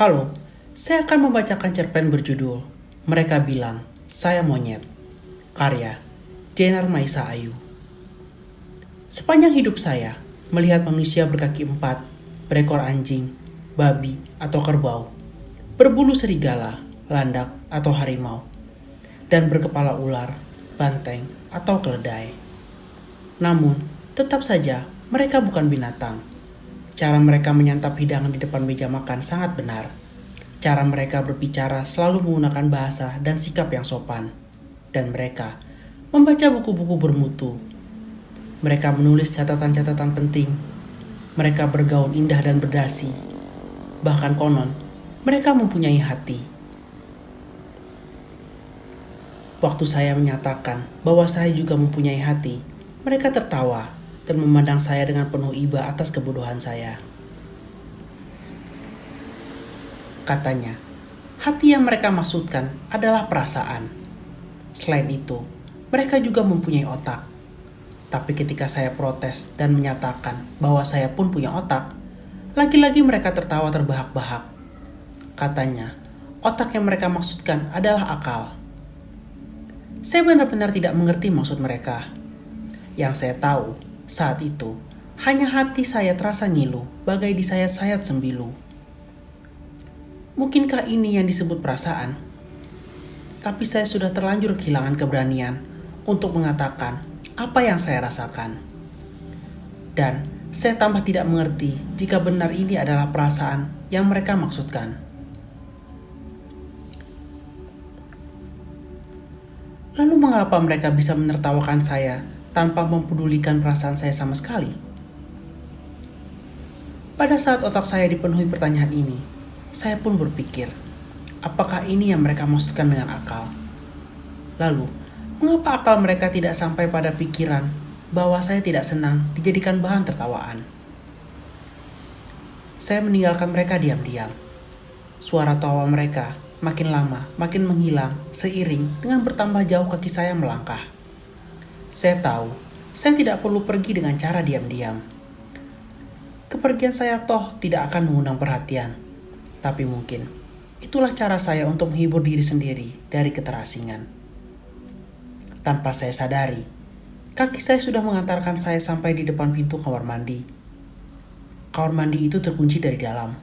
Halo, saya akan membacakan cerpen berjudul Mereka Bilang Saya Monyet, karya Jenar Maisa Ayu. Sepanjang hidup saya, melihat manusia berkaki empat, berekor anjing, babi, atau kerbau, berbulu serigala, landak, atau harimau, dan berkepala ular, banteng, atau keledai. Namun, tetap saja mereka bukan binatang. Cara mereka menyantap hidangan di depan meja makan sangat benar. Cara mereka berbicara selalu menggunakan bahasa dan sikap yang sopan. Dan mereka membaca buku-buku bermutu. Mereka menulis catatan-catatan penting. Mereka bergaul indah dan berdasi. Bahkan konon, mereka mempunyai hati. Waktu saya menyatakan bahwa saya juga mempunyai hati, mereka tertawa dan memandang saya dengan penuh iba atas kebodohan saya. Katanya, hati yang mereka maksudkan adalah perasaan. Selain itu, mereka juga mempunyai otak. Tapi ketika saya protes dan menyatakan bahwa saya pun punya otak, lagi-lagi mereka tertawa terbahak-bahak. Katanya, otak yang mereka maksudkan adalah akal. Saya benar-benar tidak mengerti maksud mereka. Yang saya tahu, saat itu, hanya hati saya terasa ngilu, bagai disayat-sayat sembilu. Mungkinkah ini yang disebut perasaan? Tapi saya sudah terlanjur kehilangan keberanian untuk mengatakan apa yang saya rasakan. Dan saya tambah tidak mengerti jika benar ini adalah perasaan yang mereka maksudkan. Lalu mengapa mereka bisa menertawakan saya tanpa mempedulikan perasaan saya sama sekali? Pada saat otak saya dipenuhi pertanyaan ini, saya pun berpikir, apakah ini yang mereka maksudkan dengan akal? Lalu, mengapa akal mereka tidak sampai pada pikiran bahwa saya tidak senang dijadikan bahan tertawaan? Saya meninggalkan mereka diam-diam. Suara tawa mereka makin lama makin menghilang seiring dengan bertambah jauh kaki saya melangkah. Saya tahu, saya tidak perlu pergi dengan cara diam-diam. Kepergian saya toh tidak akan mengundang perhatian. Tapi mungkin, itulah cara saya untuk menghibur diri sendiri dari keterasingan. Tanpa saya sadari, kaki saya sudah mengantarkan saya sampai di depan pintu kamar mandi. Kamar mandi itu terkunci dari dalam.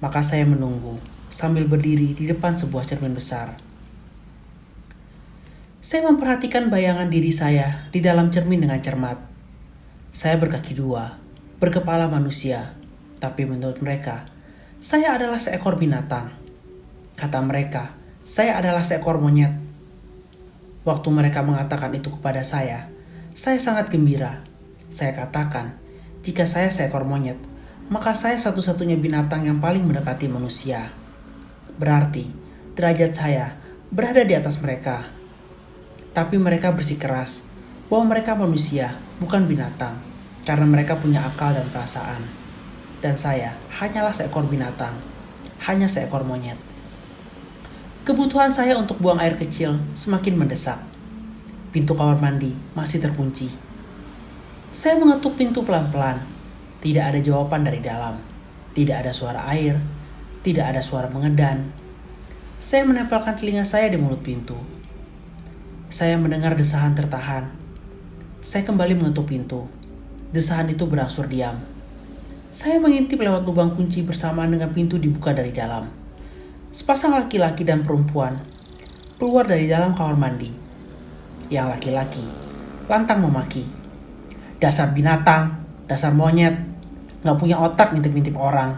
Maka saya menunggu sambil berdiri di depan sebuah cermin besar. Saya memperhatikan bayangan diri saya di dalam cermin dengan cermat. Saya berkaki dua, berkepala manusia, tapi menurut mereka, saya adalah seekor binatang. Kata mereka, saya adalah seekor monyet. Waktu mereka mengatakan itu kepada saya sangat gembira. Saya katakan, jika saya seekor monyet, maka saya satu-satunya binatang yang paling mendekati manusia. Berarti, derajat saya berada di atas mereka. Tapi mereka bersikeras bahwa mereka manusia, bukan binatang, karena mereka punya akal dan perasaan. Dan saya hanyalah seekor binatang, hanya seekor monyet. Kebutuhan saya untuk buang air kecil semakin mendesak. Pintu kamar mandi masih terkunci. Saya mengetuk pintu pelan-pelan. Tidak ada jawaban dari dalam. Tidak ada suara air. Tidak ada suara mengedan. Saya menempelkan telinga saya di mulut pintu. Saya mendengar desahan tertahan. Saya kembali mengetuk pintu. Desahan itu berangsur diam. Saya mengintip lewat lubang kunci bersamaan dengan pintu dibuka dari dalam. Sepasang laki-laki dan perempuan keluar dari dalam kamar mandi. Yang laki-laki lantang memaki. Dasar binatang, dasar monyet, gak punya otak ngintip-ngintip orang.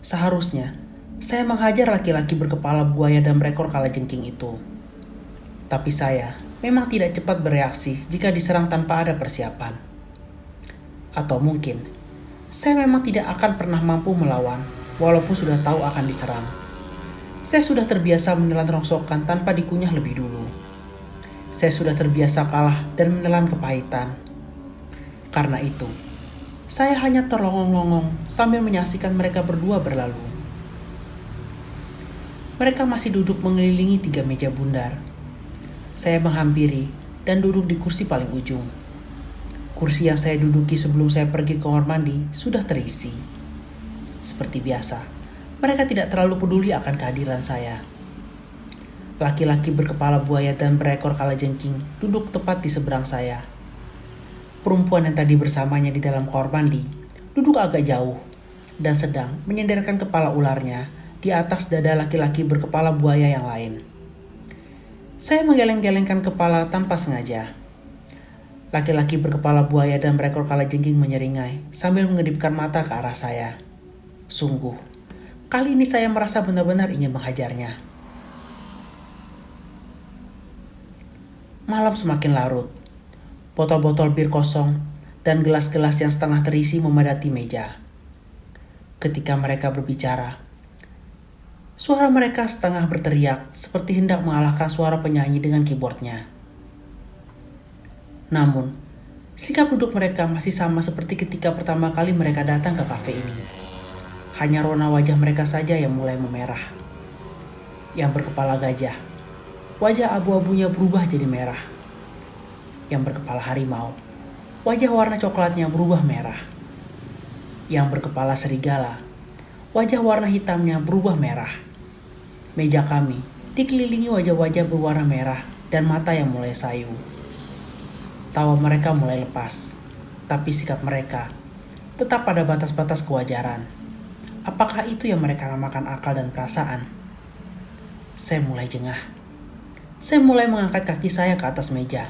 Seharusnya saya menghajar laki-laki berkepala buaya dan berekor kalajengking itu. Tapi saya memang tidak cepat bereaksi jika diserang tanpa ada persiapan. Atau mungkin, saya memang tidak akan pernah mampu melawan walaupun sudah tahu akan diserang. Saya sudah terbiasa menelan rongsokan tanpa dikunyah lebih dulu. Saya sudah terbiasa kalah dan menelan kepahitan. Karena itu, saya hanya terlongong-longong sambil menyaksikan mereka berdua berlalu. Mereka masih duduk mengelilingi 3 meja bundar. Saya menghampiri dan duduk di kursi paling ujung. Kursi yang saya duduki sebelum saya pergi ke kamar mandi sudah terisi. Seperti biasa, Mereka tidak terlalu peduli akan kehadiran saya. Laki-laki berkepala buaya dan berekor kalajengking duduk tepat di seberang saya. Perempuan yang tadi bersamanya di dalam kamar mandi duduk agak jauh dan sedang menyenderkan kepala ularnya di atas dada laki-laki berkepala buaya yang lain. Saya menggeleng-gelengkan kepala tanpa sengaja. Laki-laki berkepala buaya dan berekor kalajengking menyeringai sambil mengedipkan mata ke arah saya. Sungguh, kali ini saya merasa benar-benar ingin menghajarnya. Malam semakin larut. Botol-botol bir kosong dan gelas-gelas yang setengah terisi memadati meja. Ketika mereka berbicara, suara mereka setengah berteriak seperti hendak mengalahkan suara penyanyi dengan keyboardnya. Namun, sikap duduk mereka masih sama seperti ketika pertama kali mereka datang ke kafe ini. Hanya rona wajah mereka saja yang mulai memerah. Yang berkepala gajah, wajah abu-abunya berubah jadi merah. Yang berkepala harimau, wajah warna coklatnya berubah merah. Yang berkepala serigala, wajah warna hitamnya berubah merah. Meja kami dikelilingi wajah-wajah berwarna merah dan mata yang mulai sayu. Tawa mereka mulai lepas, tapi sikap mereka tetap pada batas-batas kewajaran. Apakah itu yang mereka namakan akal dan perasaan? Saya mulai jengah. Saya mulai mengangkat kaki saya ke atas meja.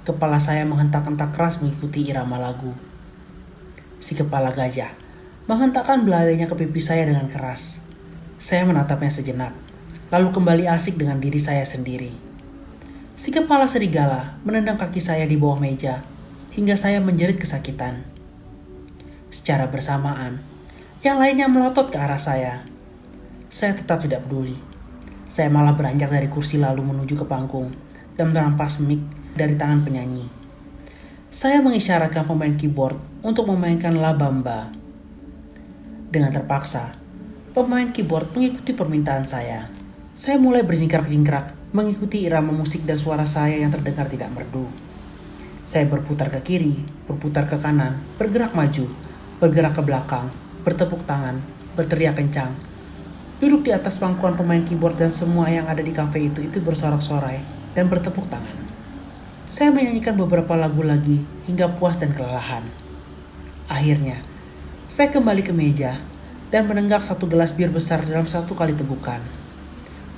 Kepala saya menghentak-hentak keras mengikuti irama lagu. Si kepala gajah menghentakkan belalainya ke pipi saya dengan keras. Saya menatapnya sejenak, lalu kembali asik dengan diri saya sendiri. Si kepala serigala menendang kaki saya di bawah meja, hingga saya menjerit kesakitan. Secara bersamaan, yang lainnya melotot ke arah saya. Saya tetap tidak peduli. Saya malah beranjak dari kursi lalu menuju ke panggung, dan merampas mic dari tangan penyanyi. Saya mengisyaratkan pemain keyboard untuk memainkan La Bamba. Dengan terpaksa, pemain keyboard mengikuti permintaan saya. Saya mulai berjingkrak-jingkrak mengikuti irama musik dan suara saya yang terdengar tidak merdu. Saya berputar ke kiri, berputar ke kanan, bergerak maju, bergerak ke belakang, bertepuk tangan, berteriak kencang. Duduk di atas pangkuan pemain keyboard dan semua yang ada di kafe itu bersorak-sorai dan bertepuk tangan. Saya menyanyikan beberapa lagu lagi hingga puas dan kelelahan. Akhirnya, saya kembali ke meja dan menenggak satu gelas bir besar dalam satu kali tegukan.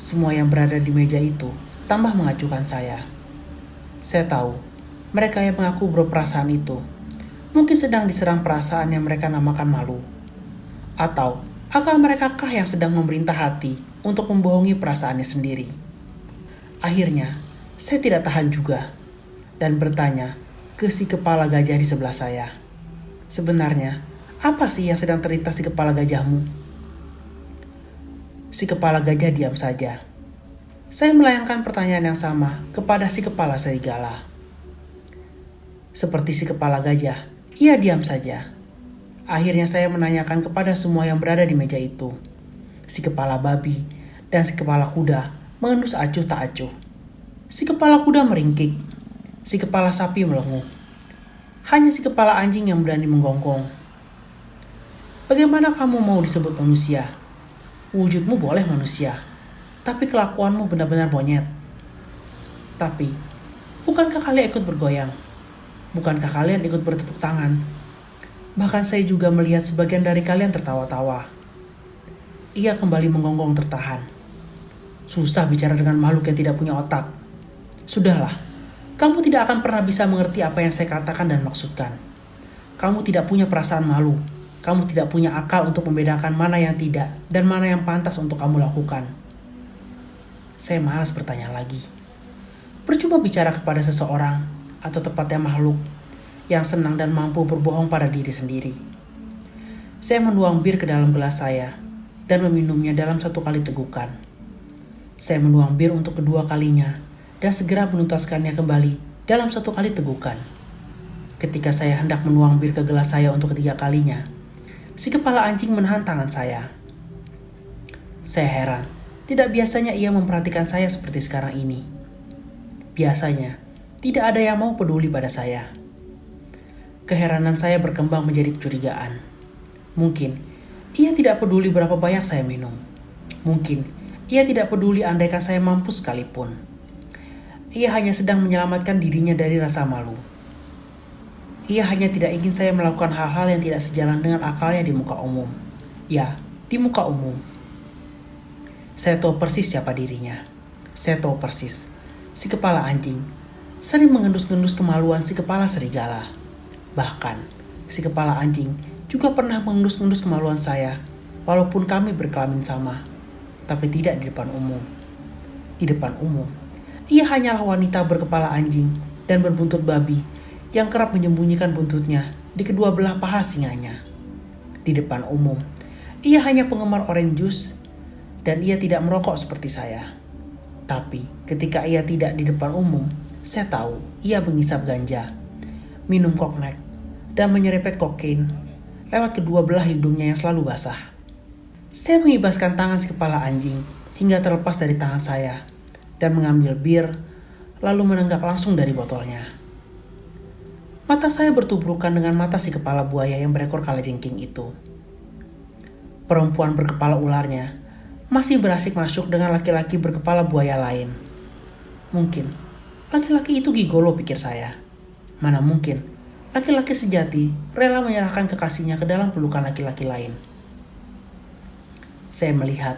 Semua yang berada di meja itu tambah mengacuhkan saya. Saya tahu, mereka yang mengaku berperasaan itu mungkin sedang diserang perasaan yang mereka namakan malu. Atau akal mereka kah yang sedang memerintah hati untuk membohongi perasaannya sendiri. Akhirnya, saya tidak tahan juga dan bertanya ke si kepala gajah di sebelah saya. Sebenarnya, apa sih yang sedang terlintas di kepala gajahmu? Si kepala gajah diam saja. Saya melayangkan pertanyaan yang sama kepada si kepala serigala. Seperti si kepala gajah, ia diam saja. Akhirnya saya menanyakan kepada semua yang berada di meja itu. Si kepala babi dan si kepala kuda mengendus acuh tak acuh. Si kepala kuda meringkik. Si kepala sapi melenguk. Hanya si kepala anjing yang berani menggonggong. Bagaimana kamu mau disebut manusia? Wujudmu boleh manusia, tapi kelakuanmu benar-benar monyet. Tapi, bukankah kalian ikut bergoyang? Bukankah kalian ikut bertepuk tangan? Bahkan saya juga melihat sebagian dari kalian tertawa-tawa. Ia kembali menggonggong tertahan. Susah bicara dengan makhluk yang tidak punya otak. Sudahlah, kamu tidak akan pernah bisa mengerti apa yang saya katakan dan maksudkan. Kamu tidak punya perasaan malu. Kamu tidak punya akal untuk membedakan mana yang tidak dan mana yang pantas untuk kamu lakukan. Saya malas bertanya lagi. Percuma bicara kepada seseorang, atau tepatnya makhluk, yang senang dan mampu berbohong pada diri sendiri. Saya menuang bir ke dalam gelas saya, dan meminumnya dalam satu kali tegukan. Saya menuang bir untuk kedua kalinya, dan segera menuntaskannya kembali dalam satu kali tegukan. Ketika saya hendak menuang bir ke gelas saya untuk ketiga kalinya, si kepala anjing menahan tangan saya. Saya heran, tidak biasanya ia memperhatikan saya seperti sekarang ini. Biasanya, tidak ada yang mau peduli pada saya. Keheranan saya berkembang menjadi kecurigaan. Mungkin, Ia tidak peduli berapa banyak saya minum. Mungkin ia tidak peduli andaikan saya mampu sekalipun. Ia hanya sedang menyelamatkan dirinya dari rasa malu. Ia hanya tidak ingin saya melakukan hal-hal yang tidak sejalan dengan akalnya di muka umum. Ya, di muka umum. Saya tahu persis siapa dirinya. Saya tahu persis. Si kepala anjing sering mengendus-endus kemaluan si kepala serigala. Bahkan, si kepala anjing juga pernah mengendus-endus kemaluan saya, walaupun kami berkelamin sama, tapi tidak di depan umum. Di depan umum, ia hanyalah wanita berkepala anjing dan berbuntut babi yang kerap menyembunyikan buntutnya di kedua belah paha singanya. Di depan umum, ia hanya penggemar orange juice dan ia tidak merokok seperti saya. Tapi ketika ia tidak di depan umum, saya tahu ia mengisap ganja, minum koknek, dan menyerepet kokain lewat kedua belah hidungnya yang selalu basah. Saya mengibaskan tangan si kepala anjing hingga terlepas dari tangan saya dan mengambil bir, lalu menenggak langsung dari botolnya. Mata saya bertubrukan dengan mata si kepala buaya yang berekor kalajengking itu. Perempuan berkepala ularnya masih berasik masuk dengan laki-laki berkepala buaya lain. Mungkin laki-laki itu gigolo, pikir saya. Mana mungkin laki-laki sejati rela menyerahkan kekasihnya ke dalam pelukan laki-laki lain. Saya melihat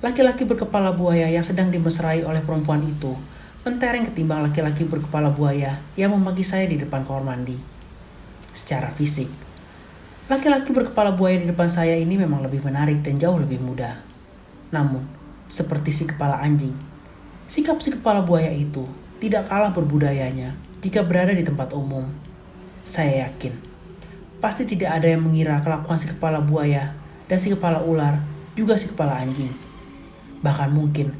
laki-laki berkepala buaya yang sedang dimesrai oleh perempuan itu mentereng ketimbang laki-laki berkepala buaya yang memaki saya di depan kamar mandi. Secara fisik, laki-laki berkepala buaya di depan saya ini memang lebih menarik dan jauh lebih muda. Namun, seperti si kepala anjing, sikap si kepala buaya itu tidak kalah berbudayanya jika berada di tempat umum. Saya yakin, pasti tidak ada yang mengira kelakuan si kepala buaya dan si kepala ular juga si kepala anjing. Bahkan mungkin,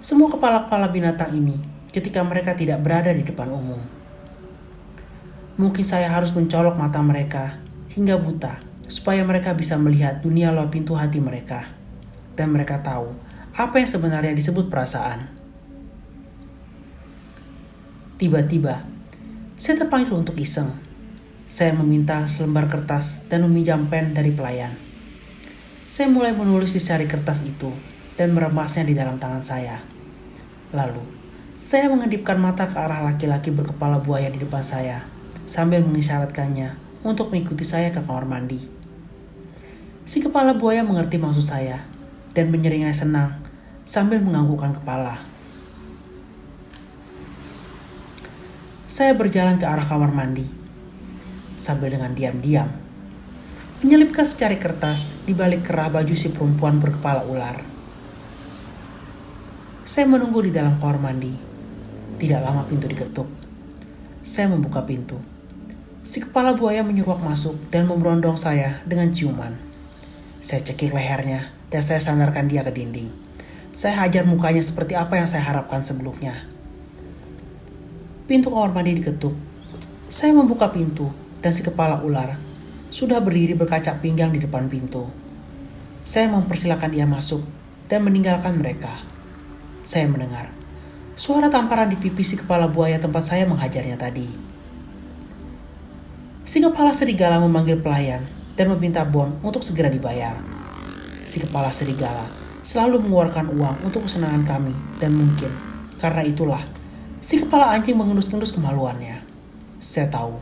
semua kepala-kepala binatang ini ketika mereka tidak berada di depan umum. Mungkin saya harus mencolok mata mereka hingga buta supaya mereka bisa melihat dunia luar pintu hati mereka. Dan mereka tahu apa yang sebenarnya disebut perasaan. Tiba-tiba, saya terpanggil untuk iseng. Saya meminta selembar kertas dan meminjam pen dari pelayan. Saya mulai menulis di secari kertas itu dan meremasnya di dalam tangan saya. Lalu, saya mengedipkan mata ke arah laki-laki berkepala buaya di depan saya, sambil mengisyaratkannya untuk mengikuti saya ke kamar mandi. Si kepala buaya mengerti maksud saya, dan menyeringai senang, sambil menganggukkan kepala. Saya berjalan ke arah kamar mandi, sambil dengan diam-diam menyelipkan secari kertas di balik kerah baju si perempuan berkepala ular. Saya menunggu di dalam kamar mandi. Tidak lama pintu diketuk. Saya membuka pintu. Si kepala buaya menyuruh masuk dan memberondong saya dengan ciuman. Saya cekik lehernya dan saya sandarkan dia ke dinding. Saya hajar mukanya seperti apa yang saya harapkan sebelumnya. Pintu kamar mandi diketuk. Saya membuka pintu dan si kepala ular sudah berdiri berkacak pinggang di depan pintu. Saya mempersilahkan dia masuk dan meninggalkan mereka. Saya mendengar suara tamparan di pipi si kepala buaya tempat saya menghajarnya tadi. Si kepala serigala memanggil pelayan dan meminta bon untuk segera dibayar. Si kepala serigala selalu mengeluarkan uang untuk kesenangan kami dan mungkin karena itulah si kepala anjing mengendus-endus kemaluannya. Saya tahu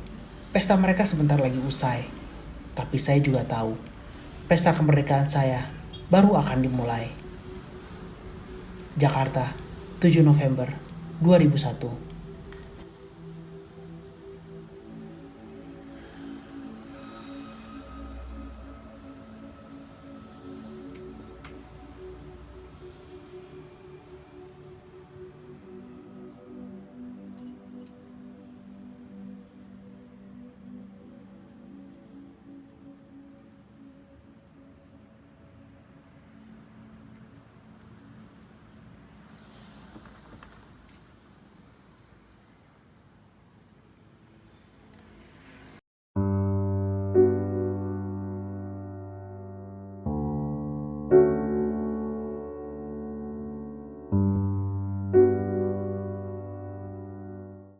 pesta mereka sebentar lagi usai, tapi saya juga tahu pesta kemerdekaan saya baru akan dimulai. Jakarta, 7 November 2001.